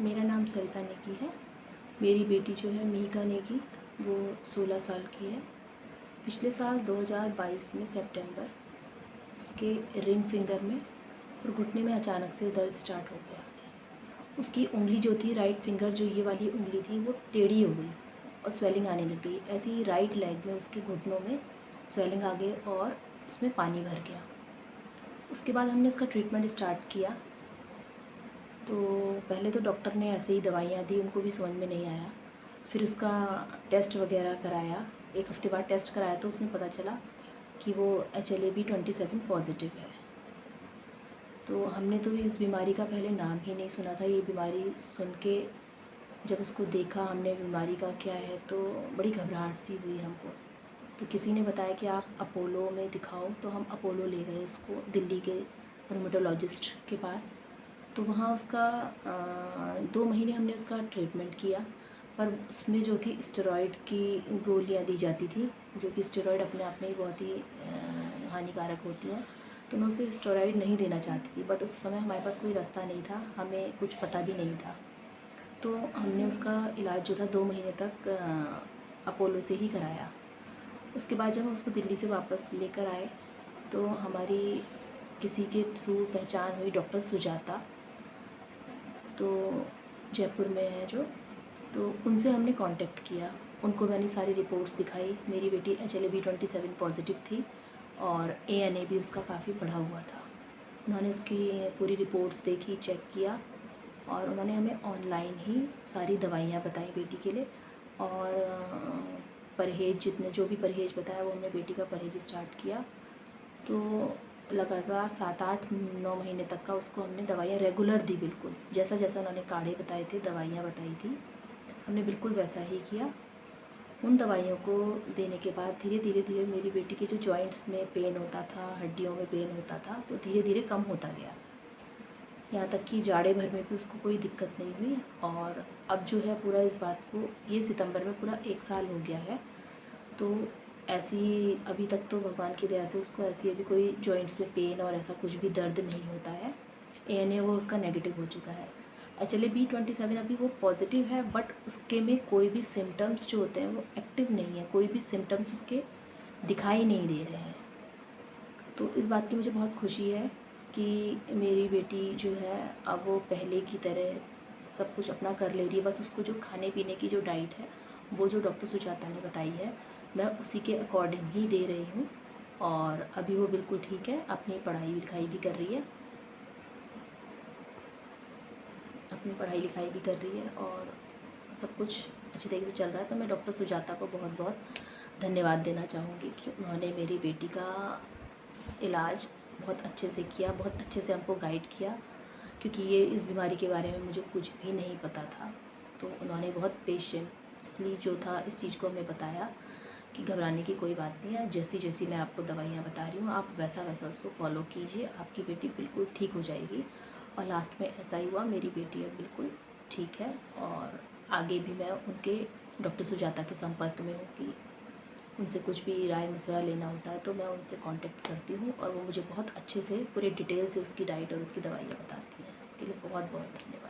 मेरा नाम सरिता नेगी है। मेरी बेटी जो है मिहिका नेगी, वो 16 साल की है। पिछले साल 2022 में सितंबर उसके रिंग फिंगर में और घुटने में अचानक से दर्द स्टार्ट हो गया। उसकी उंगली जो थी, राइट फिंगर जो ये वाली उंगली थी, वो टेढ़ी हो गई और स्वेलिंग आने लग गई। ऐसे ही राइट लेग में उसके घुटनों में स्वेलिंग आ गई और उसमें पानी भर गया। उसके बाद हमने उसका ट्रीटमेंट स्टार्ट किया। तो पहले तो डॉक्टर ने ऐसे ही दवाइयाँ दी, उनको भी समझ में नहीं आया। फिर उसका टेस्ट वगैरह कराया, 1 हफ्ते बाद टेस्ट कराया तो उसमें पता चला कि वो HLA-B27 पॉजिटिव है। तो हमने तो इस बीमारी का पहले नाम ही नहीं सुना था। ये बीमारी सुन के जब उसको देखा हमने बीमारी का क्या है, तो बड़ी घबराहट सी हुई हमको। तो किसी ने बताया कि आप अपोलो में दिखाओ, तो हम अपोलो ले गए उसको, दिल्ली के रूमेटोलॉजिस्ट के पास। तो वहाँ उसका 2 महीने हमने उसका ट्रीटमेंट किया, पर उसमें जो थी स्टेरॉइड की गोलियाँ दी जाती थी, जो कि स्टेरॉइड अपने आप में ही बहुत ही हानिकारक होती हैं। तो मैं उसे स्टेरॉइड नहीं देना चाहती थी, बट उस समय हमारे पास कोई रास्ता नहीं था, हमें कुछ पता भी नहीं था। तो हमने उसका इलाज जो था 2 महीने तक अपोलो से ही कराया। उसके बाद जब हम उसको दिल्ली से वापस लेकर आए, तो हमारी किसी के थ्रू पहचान हुई, डॉक्टर सुजाता, तो जयपुर में है जो, तो उनसे हमने कांटेक्ट किया। उनको मैंने सारी रिपोर्ट्स दिखाई। मेरी बेटी HLA-B27 पॉजिटिव थी और ANA भी उसका काफ़ी बढ़ा हुआ था। उन्होंने उसकी पूरी रिपोर्ट्स देखी, चेक किया और उन्होंने हमें ऑनलाइन ही सारी दवाइयाँ बताई बेटी के लिए। और परहेज़, जितने जो भी परहेज़ बताया, वो हमने बेटी का परहेज़ स्टार्ट किया। तो लगातार 7-8-9 महीने तक का उसको हमने दवाइयाँ रेगुलर दी, बिल्कुल जैसा जैसा उन्होंने काढ़े बताए थे, दवाइयाँ बताई थी, हमने बिल्कुल वैसा ही किया। उन दवाइयों को देने के बाद धीरे धीरे मेरी बेटी के जो जॉइंट्स में पेन होता था, हड्डियों में पेन होता था, तो धीरे धीरे कम होता गया। यहाँ तक कि जाड़े भर में भी उसको कोई दिक्कत नहीं हुई। और अब जो है पूरा इस बात को, ये सितंबर में पूरा 1 साल हो गया है। तो ऐसी अभी तक तो भगवान की दया से उसको ऐसी अभी कोई जॉइंट्स में पेन और ऐसा कुछ भी दर्द नहीं होता है। ANA वो उसका नेगेटिव हो चुका है। HLA-B27 अभी वो पॉजिटिव है, बट उसके में कोई भी सिम्टम्स जो होते हैं वो एक्टिव नहीं है, कोई भी सिम्टम्स उसके दिखाई नहीं दे रहे हैं। तो इस बात की मुझे बहुत खुशी है कि मेरी बेटी जो है अब वो पहले की तरह सब कुछ अपना कर ले रही है। बस उसको जो खाने पीने की जो डाइट है, वो जो डॉक्टर सुजाता ने बताई है, मैं उसी के अकॉर्डिंग ही दे रही हूँ। और अभी वो बिल्कुल ठीक है, अपनी पढ़ाई लिखाई भी कर रही है, और सब कुछ अच्छी तरीके से चल रहा है। तो मैं डॉक्टर सुजाता को बहुत बहुत धन्यवाद देना चाहूँगी कि उन्होंने मेरी बेटी का इलाज बहुत अच्छे से किया, बहुत अच्छे से हमको गाइड किया, क्योंकि ये इस बीमारी के बारे में मुझे कुछ भी नहीं पता था। तो उन्होंने बहुत पेशेंसली जो था इस चीज़ को हमें बताया कि घबराने की कोई बात नहीं है, जैसी जैसी मैं आपको दवाइयाँ बता रही हूँ आप वैसा वैसा उसको फॉलो कीजिए, आपकी बेटी बिल्कुल ठीक हो जाएगी। और लास्ट में ऐसा ही हुआ, मेरी बेटी अब बिल्कुल ठीक है। और आगे भी मैं उनके डॉक्टर सुजाता के संपर्क में हूँ कि उनसे कुछ भी राय मशवरा लेना होता है तो मैं उनसे कांटेक्ट करती हूँ, और वो मुझे बहुत अच्छे से पूरे डिटेल से उसकी डाइट और उसकी दवाइयाँ बताती हैं। इसके लिए बहुत बहुत धन्यवाद।